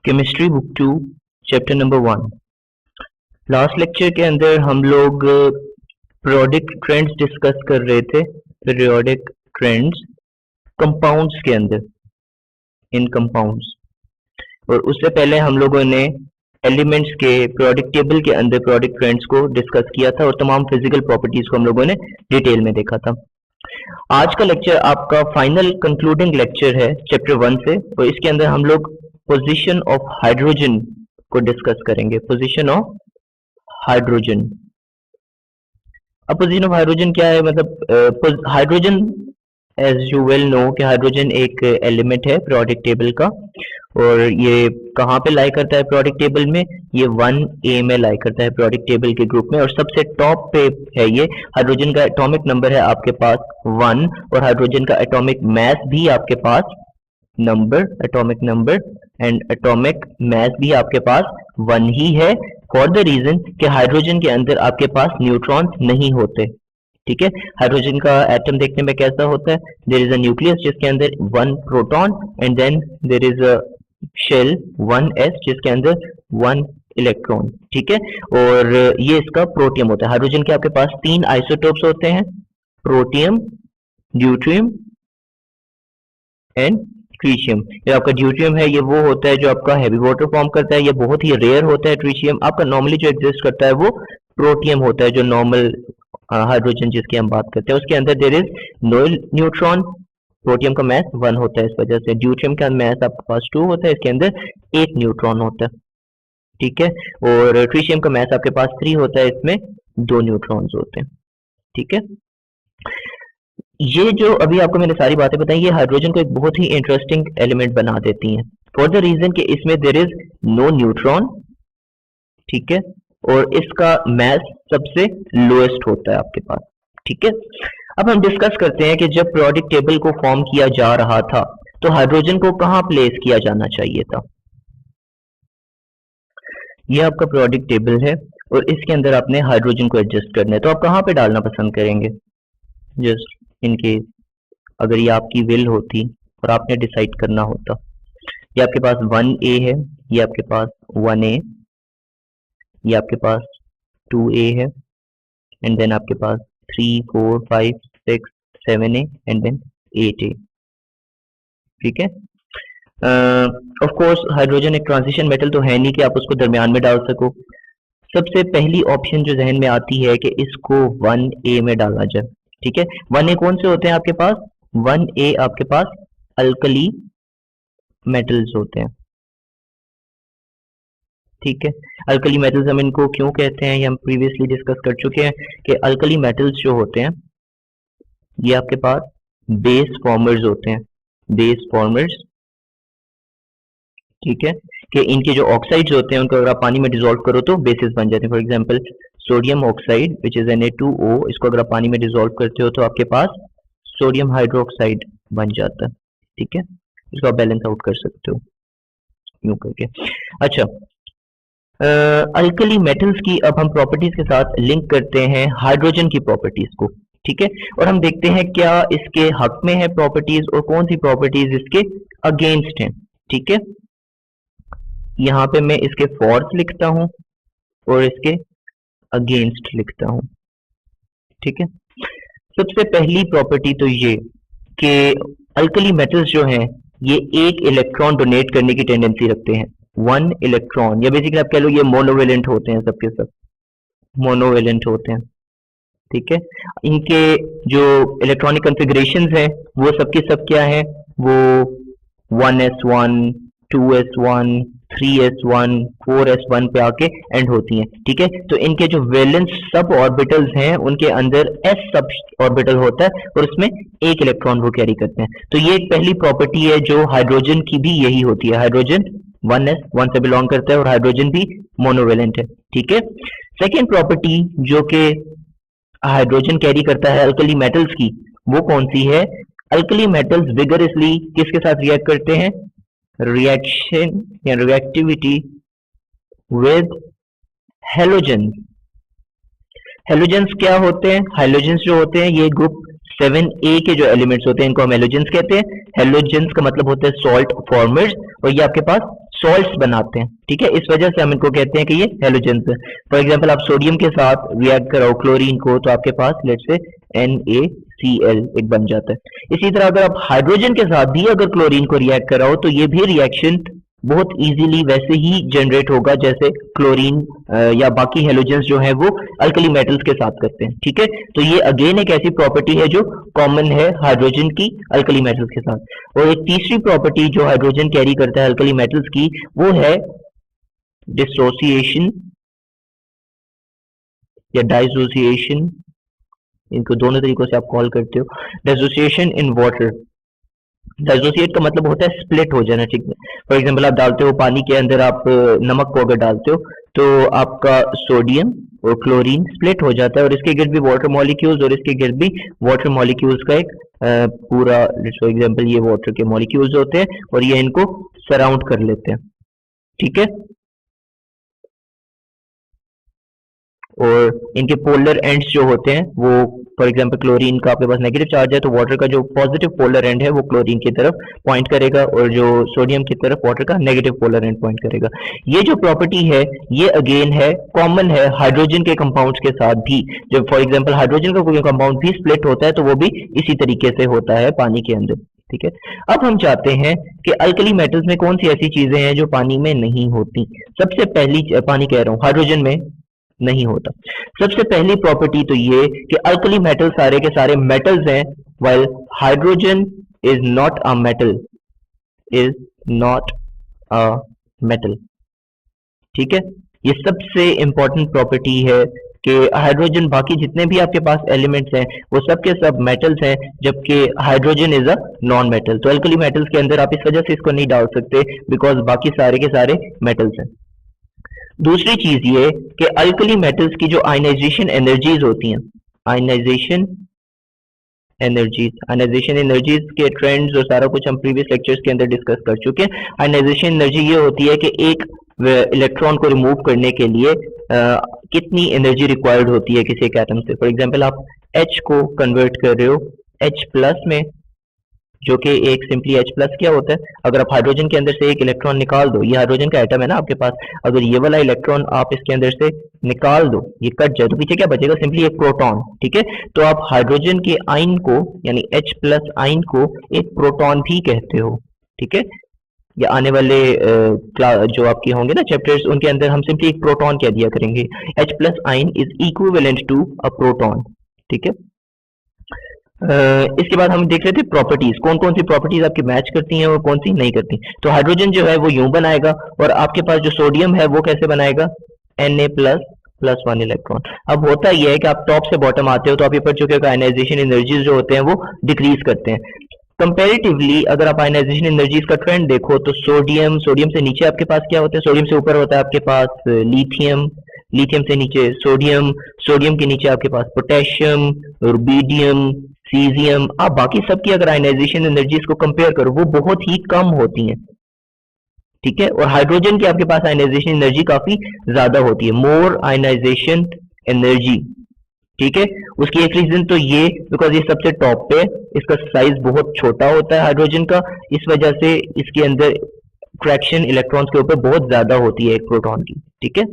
Chemistry book 2 chapter number 1। Last lecture के अंदर हम लोग पीरियोडिक ट्रेंड्स डिस्कस कर रहे थे। पीरियोडिक ट्रेंड्स कंपाउंड्स के अंदर, इन कंपाउंड्स, और उससे पहले हम लोगों ने एलिमेंट्स के पीरियोडिक टेबल के अंदर पीरियोडिक ट्रेंड्स को डिस्कस किया था और तमाम फिजिकल प्रॉपर्टीज को हम लोगों ने डिटेल में देखा था। आज का लेक्चर आपका फाइनल कंक्लूडिंग लेक्चर है चैप्टर 1 से, और इसके अंदर हम लोग पोजीशन ऑफ हाइड्रोजन को डिस्कस करेंगे। Position of hydrogen. अब पोजीशन ऑफ हाइड्रोजन क्या है? मतलब hydrogen, as you well know कि हाइड्रोजन एक एलिमेंट है पीरियोडिक टेबल का, और ये कहाँ पे लाई करता है पीरियोडिक टेबल में? ये 1A में लाई करता है पीरियोडिक टेबल के ग्रुप में, और सबसे टॉप पे है ये। हाइड्रोजन का एटॉमिक नंबर है आपके पास 1, और हाइड्रोजन का एटॉमिक मास भी आपके पास atomic number and atomic mass भी आपके पास 1 ही है, फॉर द रीजन कि हाइड्रोजन के अंदर आपके पास न्यूट्रॉन्स नहीं होते। ठीक है, हाइड्रोजन का एटम देखने में कैसा होता है? देयर इज अ न्यूक्लियस जिसके अंदर 1 proton and then there is a shell 1s जिसके अंदर 1 इलेक्ट्रॉन। ठीक है, और ये इसका प्रोटियम होता है। हाइड्रोजन के आपके पास 3 आइसोटोप्स होते हैं, प्रोटियम, ड्यूट्रियम एंड ट्रीशियम। ये आपका ड्यूट्रियम है, ये वो होता है जो आपका हैवी वाटर फॉर्म करता है, ये बहुत ही रेयर होता है। ट्रीशियम आपका नॉर्मली जो एग्जिस्ट करता है वो प्रोटियम होता है, जो नॉर्मल हाइड्रोजन जिसकी हम बात करते हैं उसके अंदर there is no neutron. Protium का मास 1 होता है, इस वजह से ड्यूट्रियम का मास आपके पास 2 होता है, इसके अंदर 1 न्यूट्रॉन होता है। ठीक है, और ट्रीशियम का मास आपके पास 3 होता है, इसमें 2 न्यूट्रॉन्स होते हैं। ठीक है, ये जो अभी आपको मैंने सारी बातें बताई, ये हाइड्रोजन को एक बहुत ही इंटरेस्टिंग एलिमेंट बना देती हैं, फॉर द रीजन कि इसमें देयर इज नो न्यूट्रॉन। ठीक है, और इसका मास सबसे लोएस्ट होता है आपके पास। ठीक है, अब हम डिस्कस करते हैं कि जब पीरियोडिक टेबल को फॉर्म किया जा रहा था तो हाइड्रोजन को कहां प्लेस किया जाना चाहिए था? यह आपका पीरियोडिक टेबल है और इसके अंदर आपने हाइड्रोजन को एडजस्ट करना है, तो आप कहां पे डालना पसंद करेंगे? जस्ट इन केस अगर ये आपकी विल होती और आपने डिसाइड करना होता, ये आपके पास 1A है, ये आपके पास 1A, ये आपके पास 2A है, एंड देन आपके पास 3, 4, 5, 6, 7A एंड देन 8A। ठीक है, ऑफ कोर्स हाइड्रोजन एक ट्रांजिशन मेटल तो है नहीं कि आप उसको दरमियान में डाल सको। सबसे पहली ऑप्शन जो जहन में आती है कि इसको 1A में डाला जाए। ठीक है, 1A कौन से होते हैं आपके पास? 1A आपके पास अल्कली मेटल्स होते हैं। ठीक है, अल्कली मेटल्स हम इनको क्यों कहते हैं, ये हम प्रीवियसली डिस्कस कर चुके हैं कि अल्कली मेटल्स जो होते हैं ये आपके पास बेस फॉर्मर्स होते हैं, बेस फॉर्मर्स। ठीक है, कि इनके जो ऑक्साइड्स होते हैं उनको अगर आप पानी में डिसॉल्व करो तो बेसिस बन जाते हैं। For example sodium oxide which is Na2O, इसको अगर आप पानी में डिसॉल्व करते हो तो आपके पास सोडियम हाइड्रोक्साइड बन जाता है। ठीक है, इसको आप बैलेंस आउट कर सकते हो यूं करके। अच्छा, अल्कली मेटल्स की अब हम प्रॉपर्टीज के साथ लिंक करते हैं हाइड्रोजन की प्रॉपर्टीज को। ठीक है, और हम देखते हैं क्या इसके हक में है प्रॉपर्टीज और कौन सी प्रॉपर्टीज इसके अगेंस्ट हैं। ठीक है, यहाँ पे मैं इसके फॉर्स लिखता हूं और इसके अगेंस्ट लिखता हूं। ठीक है, सबसे पहली प्रॉपर्टी तो ये कि अल्कली मेटल्स जो हैं ये एक इलेक्ट्रॉन डोनेट करने की टेंडेंसी रखते हैं, 1 इलेक्ट्रॉन, या बेसिकली आप कह लो ये मोनोवेलेंट होते हैं, सबके सब मोनोवेलेंट होते हैं। ठीक है, इनके जो इलेक्ट्रॉनिक कॉन्फ़िगरेशंस हैं वो सबके सब क्या है? वो 1s1, 2s1, 3s1, 4s1 पे आके एंड होती हैं। ठीक है, तो इनके जो वैलेंस सब ऑर्बिटल्स हैं उनके अंदर s सब ऑर्बिटल होता है और उसमें एक इलेक्ट्रॉन वो कैरी करते हैं। तो ये एक पहली प्रॉपर्टी है जो हाइड्रोजन की भी यही होती है। हाइड्रोजन 1s1 से बिलोंग करता है और हाइड्रोजन भी मोनोवेलेंट है। ठीक है, सेकेंड प्रॉपर्टी जो कि हाइड्रोजन कैरी करता है अल्कली मेटल्स की, वो कौन सी है? अल्कली मेटल्स विगरसली किसके साथ रिएक्ट करते हैं? रिएक्शन या रिएक्टिविटी विद हेलोजन। हेलोजेंस क्या होते हैं? हेलोजेंस जो होते हैं ये ग्रुप 7A के जो एलिमेंट्स होते हैं इनको हम हेलोजेंस कहते हैं। हेलोजेंस का मतलब होता है सॉल्ट फॉर्मर्स, और ये आपके पास सॉल्ट्स बनाते हैं, ठीक है। इस वजह से हम इनको कहते हैं कि ये हेलोजेंस है। फॉर एग्जांपल आप सोडियम के साथ रिएक्ट कराओ क्लोरीन को, तो आपके पास लेट्स से NaCl एक बन जाता है। इसी तरह अगर आप हाइड्रोजन के साथ भी अगर क्लोरीन को रिएक्ट कराओ तो ये भी रिएक्शन बहुत इजीली वैसे ही जनरेट होगा जैसे क्लोरीन या बाकी हेलोजेंस जो है वो अल्कली मेटल्स के साथ करते हैं, ठीक है। तो ये अगेन एक ऐसी प्रॉपर्टी है जो कॉमन है हाइड्रोजन की अल्कली मेटल्स के साथ। और एक तीसरी प्रॉपर्टी जो हाइड्रोजन कैरी करता है अल्कली मेटल्स की, वो है डिसोसिएशन या डाइसोसिएशन, इनको दोनों तरीकों से आप कॉल करते हो। डिसोसिएशन इन वाटर, डाइसोसिएट का मतलब होता है स्प्लिट हो जाना, ठीक है। फॉर एग्जांपल आप डालते हो पानी के अंदर, आप नमक को अगर डालते हो तो आपका सोडियम और क्लोरीन स्प्लिट हो जाता है और इसके गिर्द भी वाटर मॉलिक्यूल्स और इसके गिर्द भी वाटर मॉलिक्यूल्स का एक पूरा, फॉर एग्जांपल ये वाटर के मॉलिक्यूल्स होते हैं और ये इनको सराउंड कर लेते हैं, ठीक है। और इनके पोलर एंड्स जो होते हैं वो, फॉर एग्जांपल क्लोरीन का आपके पास नेगेटिव चार्ज है तो वाटर का जो पॉजिटिव पोलर एंड है वो क्लोरीन की तरफ पॉइंट करेगा और जो सोडियम की तरफ वाटर का नेगेटिव पोलर एंड पॉइंट करेगा। ये जो प्रॉपर्टी है ये अगेन है कॉमन है हाइड्रोजन के कंपाउंड्स के साथ भी। जब फॉर एग्जांपल हाइड्रोजन का कोई कंपाउंड भी स्प्लिट होता है तो वो भी इसी तरीके से होता है पानी के अंदर, ठीक है। अब हम चाहते हैं कि अल्कली मेटल्स में कौन सी ऐसी चीजें हैं जो पानी में नहीं होती। सबसे पहली, पानी कह रहा हूँ, हाइड्रोजन में नहीं होता। सबसे पहली प्रॉपर्टी तो ये कि अल्कली मेटल सारे के सारे मेटल्स हैं, while hydrogen is not a metal, is not a metal, ठीक है। ये सबसे इंपॉर्टेंट प्रॉपर्टी है कि हाइड्रोजन, बाकी जितने भी आपके पास एलिमेंट्स हैं वो सब के सब मेटल्स हैं, जबकि hydrogen is a non metal. तो अल्कली मेटल्स के अंदर आप इस वजह से इसको नहीं डाल सकते बिकॉज बाकी सारे के सारे मेटल्स हैं। दूसरी चीज ये कि अल्कली मेटल्स की जो आयनाइजेशन एनर्जीज होती हैं, आयनाइजेशन एनर्जीज के ट्रेंड्स और सारा कुछ हम प्रीवियस लेक्चर्स के अंदर डिस्कस कर चुके हैं। आयनाइजेशन एनर्जी ये होती है कि एक इलेक्ट्रॉन को रिमूव करने के लिए कितनी एनर्जी रिक्वायर्ड होती है किसी एक एटम से। फॉर एग्जांपल आप H को कन्वर्ट कर रहे हो H प्लस में, जो कि एक सिंपली H प्लस क्या होता है, अगर आप हाइड्रोजन के अंदर से एक इलेक्ट्रॉन निकाल दो, ये हाइड्रोजन का एटम है ना आपके पास, अगर ये वाला इलेक्ट्रॉन आप इसके अंदर से निकाल दो, ये कट जाए, तो पीछे क्या बचेगा, सिंपली एक प्रोटॉन, ठीक है। तो आप हाइड्रोजन के आयन को यानी H प्लस आयन को एक प्रोटॉन भी कहते हो, ठीक है। या आने वाले जो आपके होंगे ना चैप्टर्स, उनके अंदर हम सिंपली एक प्रोटॉन कह दिया करेंगे। H plus ion is equivalent to a proton, ठीक है। इसके बाद हम देख रहे थे प्रॉपर्टीज, कौन कौन सी प्रॉपर्टीज आपकी मैच करती हैं और कौन सी नहीं करती। तो हाइड्रोजन जो है वो यूं बनाएगा और आपके पास जो सोडियम है वो कैसे बनाएगा, Na प्लस प्लस 1 इलेक्ट्रॉन। अब होता यह है कि आप टॉप से बॉटम आते हो तो आप ये पढ़ चुके हो कि आयनाइजेशन एनर्जीज जो होते हैं वो डिक्रीज करते हैं। कंपैरेटिवली अगर आप आयनाइजेशन एनर्जीज का ट्रेंड देखो तो सोडियम से नीचे आपके पास क्या होता है, सोडियम से ऊपर होता है आपके पास लिथियम, लिथियम से नीचे सोडियम, सोडियम के नीचे आपके पास पोटेशियम, रुबिडियम, सीजियम। आप बाकी सबकी अगर आयनाइजेशन एनर्जीज को कंपेयर करो वो बहुत ही कम होती हैं, ठीक है। और हाइड्रोजन की आपके पास आयनाइजेशन एनर्जी काफी ज्यादा होती है, मोर आयनाइजेशन एनर्जी, ठीक है। उसकी एक रीजन तो ये बिकॉज ये सबसे टॉप पे, इसका साइज बहुत छोटा होता है हाइड्रोजन का, इस वजह से इसके अंदर ट्रैक्शन इलेक्ट्रॉन्स के ऊपर बहुत ज्यादा होती है एक प्रोटॉन की, ठीक है।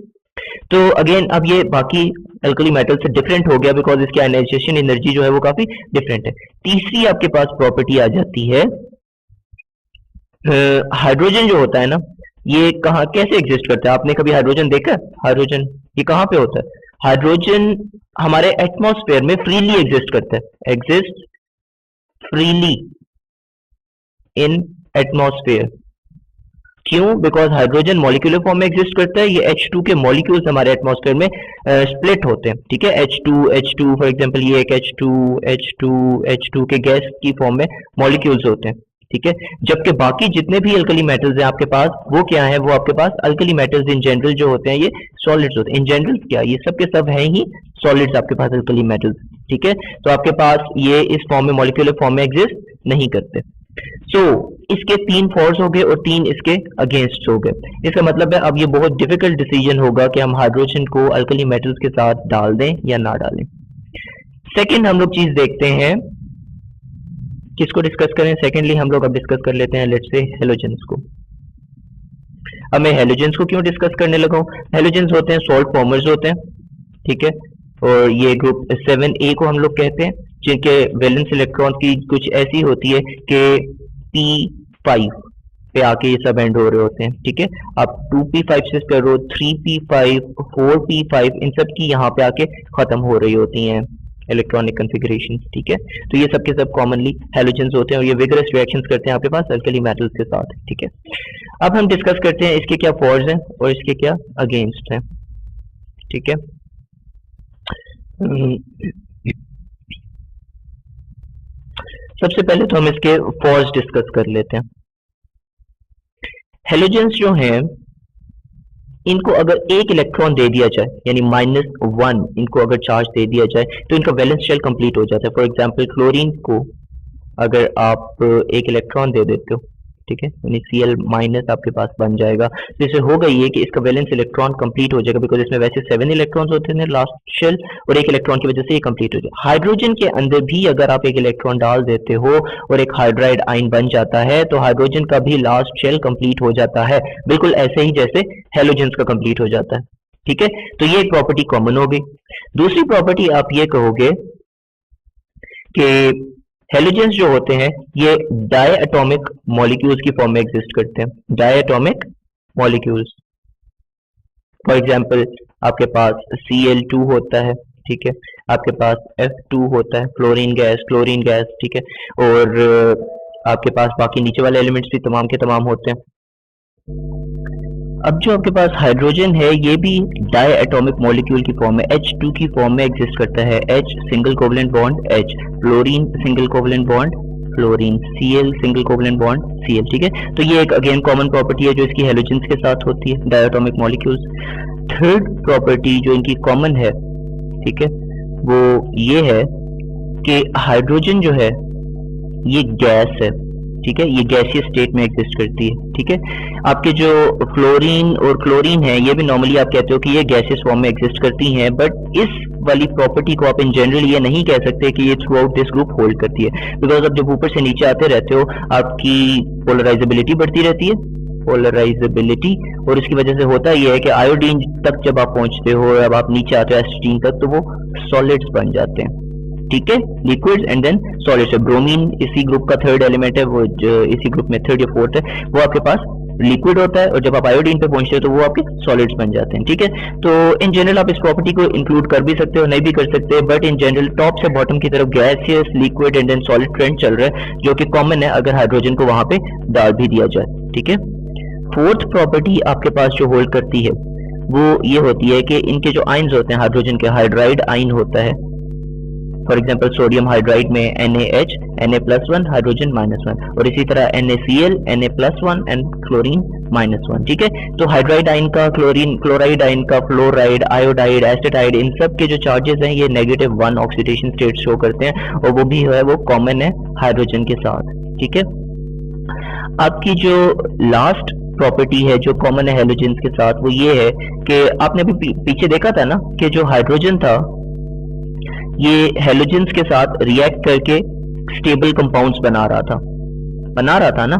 तो अगेन अब ये बाकी अल्कली मेटल से डिफरेंट हो गया बिकॉज इसकी आयनाइजेशन एनर्जी जो है वो काफी डिफरेंट है। तीसरी आपके पास प्रॉपर्टी आ जाती है, हाइड्रोजन जो होता है ना, ये कहाँ कैसे एग्जिस्ट करता है, आपने कभी हाइड्रोजन देखा है? हाइड्रोजन ये कहाँ पे होता है? हाइड्रोजन हमारे एटमॉस्फेयर में फ्रीली एग्जिस्ट करता है, एग्जिस्ट फ्रीली इन एटमॉस्फेयर। क्यों? बिकॉज हाइड्रोजन मॉलिक्यूलर फॉर्म में एग्जिस्ट करता है, ये H2 के मॉलिक्यूल्स हमारे एटमॉस्फेयर में स्प्लिट होते हैं, ठीक है। H2 फॉर एग्जांपल ये एक H2 के गैस की फॉर्म में मॉलिक्यूल्स होते हैं, ठीक है। जबकि बाकी जितने भी अल्कली मेटल्स हैं आपके पास वो क्या है, वो आपके पास अल्कली मेटल्स इन जनरल जो होते हैं ये सॉलिड्स होते हैं। इन जनरल क्या, ये सब के सब हैं ही सॉलिड्स आपके पास अल्कली मेटल्स, ठीक है। तो आपके पास ये इस फॉर्म में मॉलिक्यूलर फॉर्म में एग्जिस्ट नहीं करते। सो इसके 3 फॉर्स हो गए और 3 इसके अगेंस्ट हो गए। इसका मतलब है अब ये बहुत डिफिकल्ट डिसीजन होगा कि हम हाइड्रोजन को अल्कली मेटल्स के साथ डाल दें या ना डालें। सेकंड हम लोग चीज देखते हैं, किसको डिस्कस करें? सेकेंडली हम लोग अब डिस्कस कर लेते हैं लेट्स से हेलोजेंस को। अब मैं हेलोजेंस को क्यों डिस्कस करने लगा हूँ? हेलोजेंस होते हैं सॉल्ट फॉर्मर्स होते हैं, ठीक है, और ये ग्रुप 7A को हम लोग कहते हैं, जिनके वैलेंस इलेक्ट्रॉन की कुछ ऐसी होती है कि P5 पे आके ये सब एंड हो रहे होते हैं, ठीक है। आप 2p5 से करो 3p5 4p5 इन सब की यहाँ पे आके खत्म हो रही होती हैं इलेक्ट्रॉनिक कॉन्फ़िगरेशन, ठीक है। तो ये सब के सब कॉमनली हैलोजेंस होते हैं और ये विगरस रिएक्शंस करते हैं आपके पास अल्कली मेटल्स के साथ, ठीक है। अब हम डिस्कस करते हैं इसके क्या फॉर्स हैं और इसके क्या अगेंस्ट हैं, ठीक है। सबसे पहले तो हम इसके फॉर्स डिस्कस कर लेते हैं। हेलोजेंस जो हैं इनको अगर एक इलेक्ट्रॉन दे दिया जाए यानी -1 इनको अगर चार्ज दे दिया जाए तो इनका वैलेंस शेल कंप्लीट हो जाता है। फॉर एग्जांपल क्लोरीन को अगर आप एक इलेक्ट्रॉन दे देते हो, ठीक है, यानी Cl- आपके पास बन जाएगा, तो इससे होगा ये कि इसका वैलेंस इलेक्ट्रॉन कंप्लीट हो जाएगा, बिकॉज इसमें वैसे 7 इलेक्ट्रॉन्स होते हैं लास्ट शेल और एक इलेक्ट्रॉन की वजह से ये कंप्लीट हो जाएगा। हाइड्रोजन के अंदर भी अगर आप एक इलेक्ट्रॉन डाल देते हो और एक हाइड्राइड आयन बन जाता है तो हाइड्रोजन का भी लास्ट शेल कंप्लीट हो जाता है, बिल्कुल ऐसे ही जैसे हेलोजेंस का कंप्लीट हो जाता है, ठीक है। तो ये एक प्रॉपर्टी कॉमन हो गई। दूसरी प्रॉपर्टी आप ये कहोगे कि हेलोजेंस जो होते हैं ये डायएटॉमिक मॉलिक्यूल्स की फॉर्म में एग्जिस्ट करते हैं, डायएटॉमिक मॉलिक्यूल्स। फॉर एग्जांपल आपके पास Cl2 होता है, ठीक है, आपके पास F2 होता है, क्लोरीन गैस, ठीक है, और आपके पास बाकी नीचे वाले एलिमेंट्स भी तमाम के तमाम होते हैं। अब जो आपके पास हाइड्रोजन है ये भी डायएटॉमिक मॉलिक्यूल की फॉर्म में H2 की फॉर्म में एग्जिस्ट करता है, H single covalent bond H, fluorine single covalent bond fluorine, Cl single covalent bond Cl, ठीक है। तो ये एक अगेन कॉमन प्रॉपर्टी है जो इसकी हेलोजेंस के साथ होती है, डायएटॉमिक मॉलिक्यूल्स। थर्ड प्रॉपर्टी जो इनकी कॉमन है, ठीक है, वो ये है कि हाइड्रोजन जो है ये गैस है, ठीक है, ये गैसीय स्टेट में एग्जिस्ट करती है, ठीक है। आपके जो फ्लोरीन और क्लोरीन है ये भी नॉर्मली आप कहते हो कि ये गैसियस फॉर्म में एग्जिस्ट करती हैं, बट इस वाली प्रॉपर्टी को आप इन जनरल ये नहीं कह सकते कि ये through out this group hold करती है, बिकॉज आप जब ऊपर से नीचे आते रहते हो आपकी पोलराइजेबिलिटी बढ़ती रहती है, पोलराइजेबिलिटी, और इसकी वजह से होता यह है कि आयोडीन तक जब आप पहुंचते हो, अब आप नीचे आते हो एसिटीन तक, तो वो सॉलिड्स बन जाते हैं, ठीक है, liquids and then solids. Bromine इसी ग्रुप का थर्ड एलिमेंट है, वो इसी ग्रुप में थर्ड या फोर्थ है, वो आपके पास लिक्विड होता है और जब आप आयोडीन पे पहुंचते हो तो वो आपके सॉलिड्स बन जाते हैं, ठीक है। तो इन जनरल आप इस प्रॉपर्टी को इंक्लूड कर भी सकते हो, नहीं भी कर सकते, बट इन जनरल टॉप से बॉटम की तरफ gaseous, liquid and then solid trend चल रहा है, जो कि कॉमन है अगर हाइड्रोजन को वहां पे डाल भी दिया जाए, ठीक है। फोर्थ प्रॉपर्टी आपके पास जो होल्ड करती है वो ये होती है कि इनके जो आयन्स होते हैं हाइड्रोजन के, हाइड्राइड आयन होता है। फॉर एग्जाम्पल सोडियम हाइड्राइड में NaH Na+1 हाइड्रोजन -1, और इसी तरह NaCl Na+1 एंड क्लोरीन -1, ठीक है। तो हाइड्राइड आयन का, क्लोराइड आयन का, फ्लोराइड, आयोडाइड, एसिटाइड, इन सब के जो चार्जेस हैं ये -1 ऑक्सीडेशन स्टेट शो करते हैं, और वो भी है वो कॉमन है हाइड्रोजन के साथ, ठीक है। आपकी जो लास्ट प्रॉपर्टी है जो कॉमन है हेलोजेंस के साथ वो ये है कि आपने अभी पीछे देखा था ना कि जो हाइड्रोजन था ये हेलोजेंस के साथ रिएक्ट करके स्टेबल कंपाउंड्स बना रहा था ना।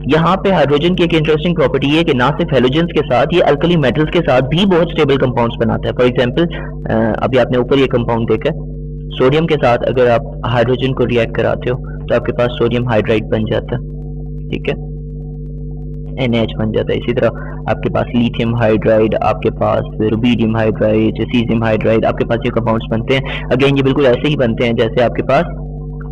यहाँ पे हाइड्रोजन की एक इंटरेस्टिंग प्रॉपर्टी है कि ना सिर्फ हेलोजेंस के साथ ये अल्कली मेटल्स के साथ भी बहुत स्टेबल कंपाउंड्स बनाता है। फॉर एग्जांपल अभी आपने ऊपर ये कंपाउंड देखा है, सोडियम के साथ अगर आप हाइड्रोजन को रिएक्ट कराते हो तो आपके पास सोडियम हाइड्राइड बन जाता है, ठीक है, NaH बन जाता है। इसी तरह आपके पास लिथियम हाइड्राइड, आपके पास रुबिडियम हाइड्राइड, सीजियम हाइड्राइड, आपके पास ये कंपाउंड्स बनते हैं। अगेन ये बिल्कुल ऐसे ही बनते हैं जैसे आपके पास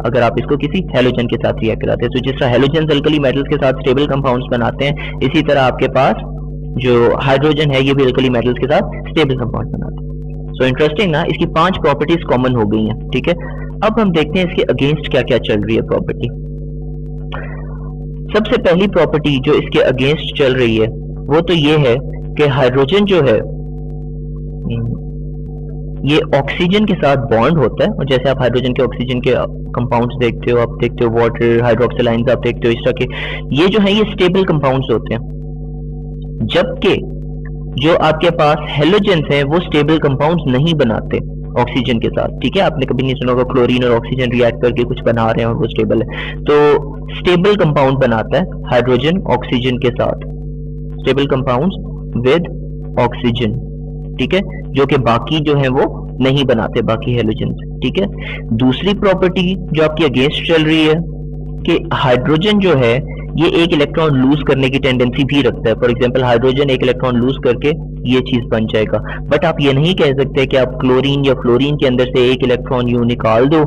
अगर आप इसको किसी हेलोजन के साथ रिएक्ट कराते हैं। तो जिस तरह हेलोजन अल्कली मेटल्स के साथ स्टेबल कंपाउंड्स बनाते हैं, इसी तरह आपके पास जो हाइड्रोजन है ये भी अल्कली मेटल्स के साथ स्टेबल कंपाउंड बनाते हैं। सो इंटरेस्टिंग ना, इसकी 5 प्रॉपर्टीज कॉमन हो गई हैं, ठीक है। अब हम देखते हैं इसके अगेंस्ट क्या क्या चल रही है प्रॉपर्टी। सबसे पहली प्रॉपर्टी जो इसके अगेंस्ट चल रही है वो तो ये है कि हाइड्रोजन जो है ये ऑक्सीजन के साथ बॉन्ड होता है, और जैसे आप हाइड्रोजन के ऑक्सीजन के कंपाउंड्स देखते हो, आप देखते हो वाटर हाइड्रोक्सिल आयंस, आप देखते हो इस तरह के, ये जो है ये स्टेबल कंपाउंड्स होते हैं। जबकि जो आपके पास हेलोजेंस हैं वो स्टेबल कंपाउंड्स नहीं बनाते ऑक्सीजन के साथ, ठीक है। आपने कभी नहीं सुना होगा क्लोरीन और ऑक्सीजन रिएक्ट करके कुछ बना रहे हैं और वो स्टेबल है। तो स्टेबल कंपाउंड बनाता है हाइड्रोजन ऑक्सीजन के साथ। स्टेबल कंपाउंड्स विद ऑक्सीजन, ठीक है, जो कि बाकी जो है वो नहीं बनाते बाकी हेलोजेंस, ठीक है। दूसरी प्रॉपर्टी जो आपकी अगेंस्ट चल रही है कि हाइड्रोजन जो है ये एक इलेक्ट्रॉन लूज करने की टेंडेंसी भी रखता है। फॉर एग्जांपल हाइड्रोजन एक इलेक्ट्रॉन लूज करके ये चीज बन जाएगा, बट आप ये नहीं कह सकते कि आप क्लोरीन या फ्लोरीन के अंदर से एक इलेक्ट्रॉन यूं निकाल दो,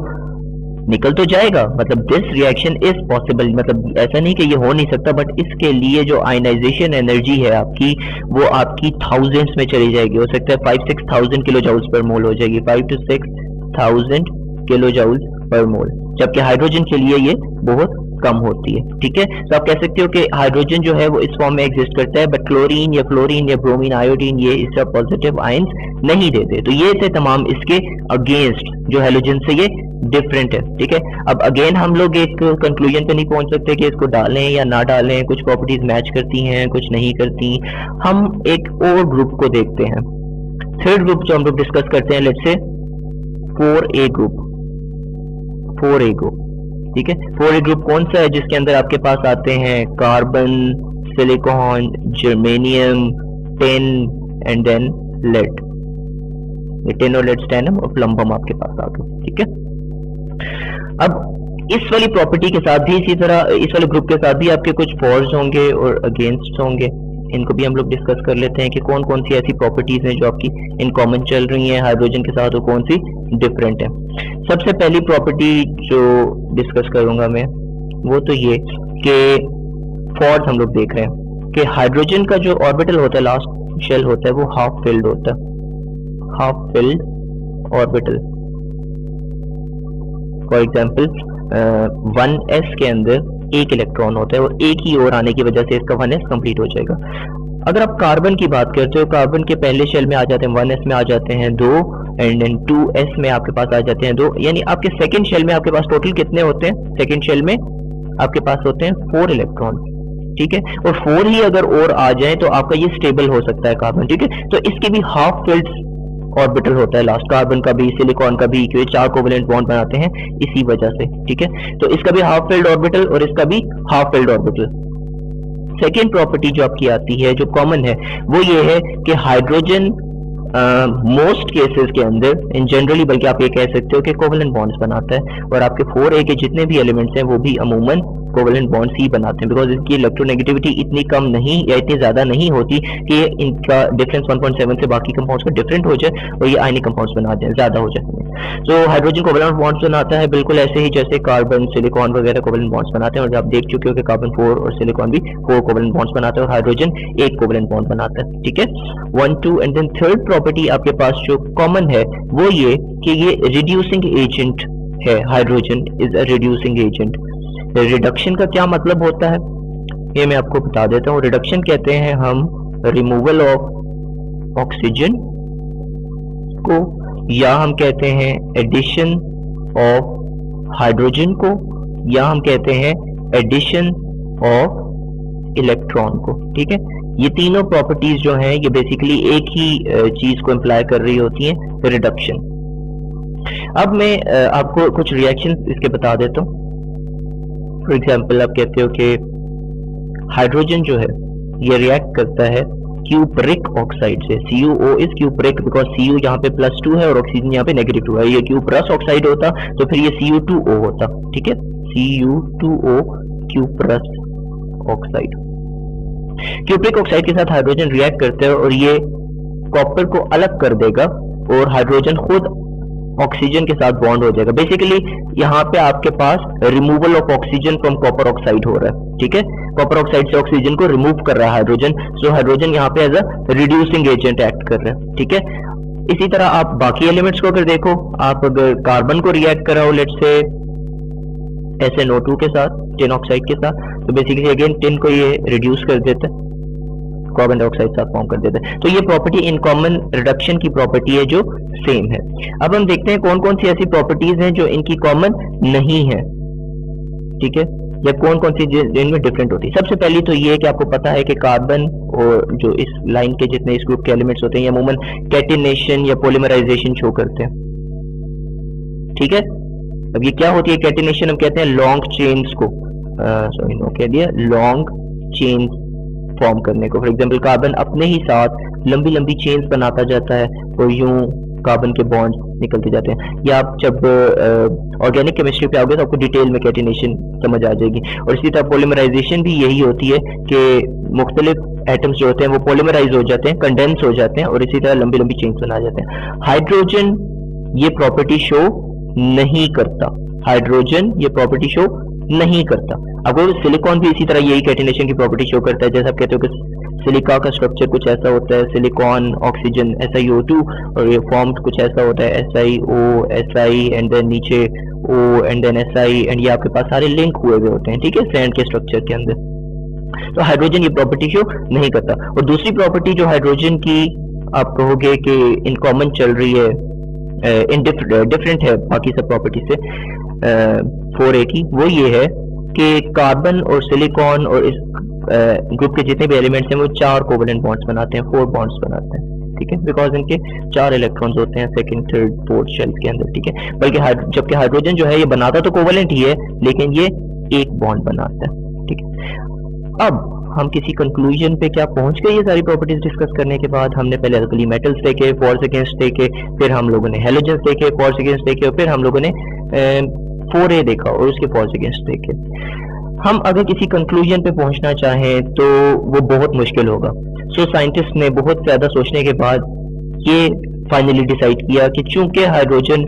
निकल तो जाएगा, मतलब दिस रिएक्शन इज पॉसिबल, मतलब ऐसा नहीं कि ये हो नहीं सकता, बट इसके लिए जो आयनाइजेशन एनर्जी है आपकी वो आपकी थाउजेंड्स में चली जाएगी, हो सकता है 5-6 थाउजेंड किलो जाउल्स पर मोल हो जाएगी, 5 to 6 थाउजेंड किलो जाउल्स पर मोल, जबकि हाइड्रोजन के लिए ये बहुत कम होती है, ठीक है। तो आप कह सकते हो कि हाइड्रोजन जो है वो इस फॉर्म में एग्जिस्ट करता है, बट क्लोरीन या फ्लोरीन या ब्रोमीन, आयोडीन ये इसका पॉजिटिव आयंस नहीं देते। तो ये थे तमाम इसके अगेंस्ट जो हेलोजन से ये डिफरेंट है, ठीक है। अब अगेन हम लोग एक कंक्लूजन पे नहीं पहुंच सकते कि इसको डालें या ना डालें, कुछ प्रॉपर्टीज मैच करती हैं कुछ नहीं करती। हम एक और ग्रुप को देखते हैं, थर्ड ग्रुप जो हम लोग डिस्कस करते हैं, let's say 4A group, 4A group, ठीक है। 4A ग्रुप कौन सा है? जिसके अंदर आपके पास आते हैं carbon, silicon, germanium, tin and then lead. Tin और लेड स्टैंडम और प्लम्बम आपके पास आ गए, ठीक है। अब इस वाली प्रॉपर्टी के साथ भी इसी तरह इस वाले ग्रुप के साथ भी आपके कुछ फॉर्स होंगे और अगेंस्ट होंगे, इनको भी हम लोग डिस्कस कर लेते हैं कि कौन कौन सी ऐसी प्रॉपर्टीज हैं जो आपकी इन कॉमन चल रही हैं हाइड्रोजन के साथ और कौन सी डिफरेंट है। सबसे पहली प्रॉपर्टी जो डिस्कस करूंगा मैं वो तो ये कि फॉर्स हम लोग देख रहे हैं कि हाइड्रोजन का जो ऑर्बिटल होता है, लास्ट शेल होता है, वो हाफ फिल्ड होता है, half filled orbital. For example 1s के अंदर एक इलेक्ट्रॉन होता है और एक ही ओर आने की वजह से इसका 1s कंप्लीट हो जाएगा। अगर आप कार्बन की बात करते हो, कार्बन के पहले शेल में आ जाते हैं 1s में आ जाते हैं 2 एंड देन 2s में आपके पास आ जाते हैं 2, यानी आपके सेकंड शेल में आपके पास टोटल कितने होते हैं? सेकंड शेल में आपके पास होते हैं 4 इलेक्ट्रॉन, ठीक है। और 4 ही अगर और आ जाए तो आपका ये स्टेबल हो सकता है कार्बन, ठीक है। तो इसके भी हाफ फिल्ड ऑर्बिटल होता है लास्ट, कार्बन का भी सिलिकॉन का भी, क्योंकि 4 कोवेलेंट बॉन्ड बनाते हैं इसी वजह से, ठीक है। तो इसका भी हाफ फिल्ड ऑर्बिटल और इसका भी half filled orbital. Second property जो आपकी आती है जो कॉमन है वो ये है कि हाइड्रोजन मोस्ट केसेस के अंदर इन जनरली, बल्कि आप ये कह सकते हो कि कोवेलेंट बॉन्ड्स बनाता है, और आपके 4A के जितने भी एलिमेंट्स हैं वो भी अमूमन कोवेलेंट बॉन्ड्स ही बनाते हैं, बिकॉज इसकी इलेक्ट्रोनेगेटिविटी इतनी कम नहीं या इतनी ज्यादा नहीं होती कि इनका डिफरेंस 1.7 से बाकी कंपाउंड्स का डिफरेंट हो जाए और ये आयनिक कंपाउंड्स बना दें, ज्यादा हो जाए। तो हाइड्रोजन कोवेलेंट बॉन्ड्स बनाता है बिल्कुल ऐसे ही जैसे कार्बन, सिलिकॉन वगैरह कोवेलेंट बॉन्ड्स बनाते हैं, और आप देख चुके हो कि कार्बन 4 और सिलिकॉन भी 4 कोवेलेंट बॉन्ड्स बनाते हैं और हाइड्रोजन 1 कोवेलेंट बॉन्ड बनाता है, ठीक है। 1 2 एंड देन थर्ड प्रॉपर्टी आपके पास जो कॉमन है वो ये कि ये रिड्यूसिंग एजेंट है, hydrogen is a reducing agent. Reduction का क्या मतलब होता है ये मैं आपको बता देता हूँ। रिडक्शन कहते हैं हम रिमूवल ऑफ ऑक्सीजन को, या हम कहते हैं एडिशन ऑफ हाइड्रोजन को, या हम कहते हैं एडिशन ऑफ इलेक्ट्रॉन को, ठीक है। ये तीनों प्रॉपर्टीज जो हैं ये बेसिकली एक ही चीज को इम्प्लाई कर रही होती हैं, रिडक्शन। अब मैं आपको कुछ रिएक्शन इसके बता देता हूँ। फॉर एग्जाम्पल आप कहते हो कि हाइड्रोजन जो है ये रिएक्ट करता है क्यूप्रिक ऑक्साइड से, CuO is cupric because Cu यहाँ पे +2 है और ऑक्सीजन यहाँ पे -2 है, ये क्यूप्रस ऑक्साइड होता तो फिर ये Cu2O होता, ठीक है, Cu2O cuprous oxide. Cupric oxide के साथ हाइड्रोजन रिएक्ट करते हैं और ये कॉपर को अलग कर देगा और हाइड्रोजन खुद ऑक्सीजन के साथ बॉन्ड हो जाएगा। बेसिकली यहाँ पे आपके पास removal of oxygen from copper oxide हो रहा है, ठीक है। कॉपर ऑक्साइड से ऑक्सीजन को रिमूव कर रहा है हाइड्रोजन, सो हाइड्रोजन यहाँ पे as a reducing agent act कर रहा है, ठीक है। इसी तरह आप बाकी एलिमेंट्स को अगर देखो, आप अगर कार्बन को रिएक्ट कराओ लेट्स से SnO2 के साथ, टिन ऑक्साइड के साथ, तो बेसिकली अगेन टिन को ये रिड्यूस कर देता है, कार्बन डाइऑक्साइड साथ फॉर्म कर देता है। तो ये प्रॉपर्टी इन कॉमन रिडक्शन की प्रॉपर्टी है जो सेम है। अब हम देखते हैं कौन कौन सी ऐसी प्रॉपर्टीज हैं जो इनकी कॉमन नहीं है, ठीक है, या कौन कौन सी इनमें डिफरेंट होती है। सबसे पहली तो ये है कि आपको पता है कि कार्बन और जो इस लाइन के जितने इस ग्रुप के एलिमेंट्स होते हैं ये अमूमन कैटिनेशन या पॉलीमराइजेशन शो करते हैं, ठीक है। अब ये क्या होती है कैटिनेशन? हम कहते हैं लॉन्ग चेन्स को, सॉरी नो कह दिया, लॉन्ग चेन फॉर्म करने को। फॉर एग्जांपल कार्बन अपने ही साथ लंबी लंबी चेन्स बनाता जाता है और यूं कार्बन के बॉन्ड्स निकलते जाते हैं। या आप जब ऑर्गेनिक केमिस्ट्री पे आओगे तो आपको डिटेल में कैटिनेशन समझ आ जाएगी। और इसी तरह पॉलीमराइजेशन भी यही होती है कि मुख्तलिफ एटम्स जो होते हैं वो पॉलीमराइज हो जाते हैं, कंडेंस हो जाते हैं और इसी तरह लंबी लंबी चेन्स बना जाते हैं। हाइड्रोजन ये प्रॉपर्टी शो नहीं करता, हाइड्रोजन ये प्रॉपर्टी शो नहीं करता। अगर सिलिकॉन भी इसी तरह यही कैटिनेशन की प्रॉपर्टी शो करता है। जैसा आप कहते हो कि सिलिका का स्ट्रक्चर कुछ ऐसा होता है, सिलिकॉन ऑक्सीजन SiO2, और ये फॉर्म कुछ ऐसा होता है SiO Si एंड देन नीचे O and then Si, and ये आपके पास सारे लिंक हुए हुए होते हैं, ठीक है, सैंड के स्ट्रक्चर के अंदर। तो हाइड्रोजन ये प्रॉपर्टी शो नहीं करता। और दूसरी प्रॉपर्टी जो हाइड्रोजन की आप कहोगे कि इन कॉमन चल रही है, डिफरेंट है बाकी सब प्रॉपर्टी से 4A की, वो ये है कि कार्बन और सिलिकॉन और इस ग्रुप के जितने भी एलिमेंट्स हैं वो 4 कोवेलेंट बॉन्ड्स बनाते हैं, 4 बॉन्ड्स बनाते हैं, ठीक है, बिकॉज इनके 4 इलेक्ट्रॉन्स होते हैं सेकंड, थर्ड, फोर्थ शेल के अंदर, ठीक है। बल्कि जबकि हाइड्रोजन जो है ये बनाता तो कोवेलेंट ही है, लेकिन ये एक बॉन्ड बनाता है, ठीक है। अब हम किसी कंक्लूजन पे क्या पहुंच गए ये सारी प्रॉपर्टीज डिस्कस करने के बाद? हमने पहले अल्कली मेटल्स देखे, फॉर्स अगेंस्ट देखे, फिर हम लोगों ने हैलोजेंस देखे, फॉर्स अगेंस्ट देखे, और फिर हम लोगों ने 4A देखा और उसके फॉर्स अगेंस्ट देखे। हम अगर किसी कंक्लूजन पे पहुंचना चाहें तो वो बहुत मुश्किल होगा। सो साइंटिस्ट ने बहुत ज्यादा सोचने के बाद ये फाइनली डिसाइड किया कि चूंकि हाइड्रोजन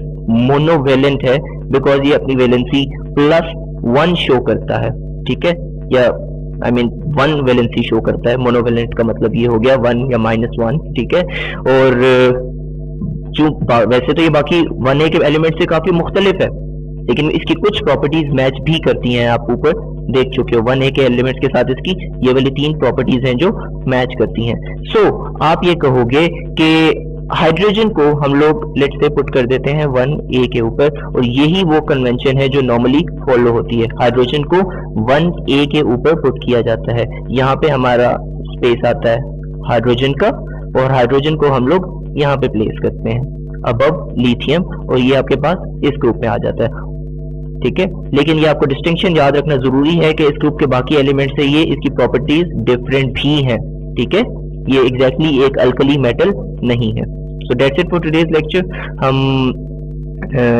मोनोवेलेंट है, बिकॉज ये अपनी वैलेंसी +1 शो करता है, ठीक है, या आई मीन 1 वैलेंसी शो करता है। मोनोवेलेंट का मतलब ये हो गया 1 या -1, ठीक है। और वैसे तो ये बाकी 1A के एलिमेंट से काफी मुख्तलिफ है, लेकिन इसकी कुछ प्रॉपर्टीज मैच भी करती हैं, आप ऊपर देख चुके हो। 1A के एलिमेंट्स के साथ इसकी ये वाली 3 प्रॉपर्टीज हैं जो मैच करती हैं। सो आप ये कहोगे कि हाइड्रोजन को हम लोग लेट्स से पुट कर देते हैं 1A के ऊपर, और यही वो कन्वेंशन है जो नॉर्मली फॉलो होती है। हाइड्रोजन को 1A के ऊपर पुट किया जाता है, यहाँ पे हमारा स्पेस आता है हाइड्रोजन का, और हाइड्रोजन को हम लोग यहाँ पे प्लेस करते हैं अबव लिथियम, और ये आपके पास इस ग्रुप में आ जाता है, ठीक है। लेकिन ये आपको डिस्टिंक्शन याद रखना जरूरी है कि इस ग्रुप के बाकी एलिमेंट से ये इसकी प्रॉपर्टीज डिफरेंट भी हैं, ठीक है, ये एग्जैक्टली एक अल्कली मेटल नहीं है। So that's it for today's lecture. हम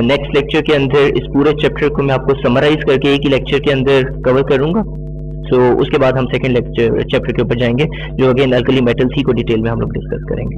नेक्स्ट लेक्चर के अंदर इस पूरे चैप्टर को मैं आपको समराइज करके एक ही लेक्चर के अंदर कवर करूंगा। सो उसके बाद हम सेकंड लेक्चर चैप्टर के ऊपर जाएंगे, जो अगेन अल्कली मेटल्स ही को डिटेल में हम लोग डिस्कस करेंगे।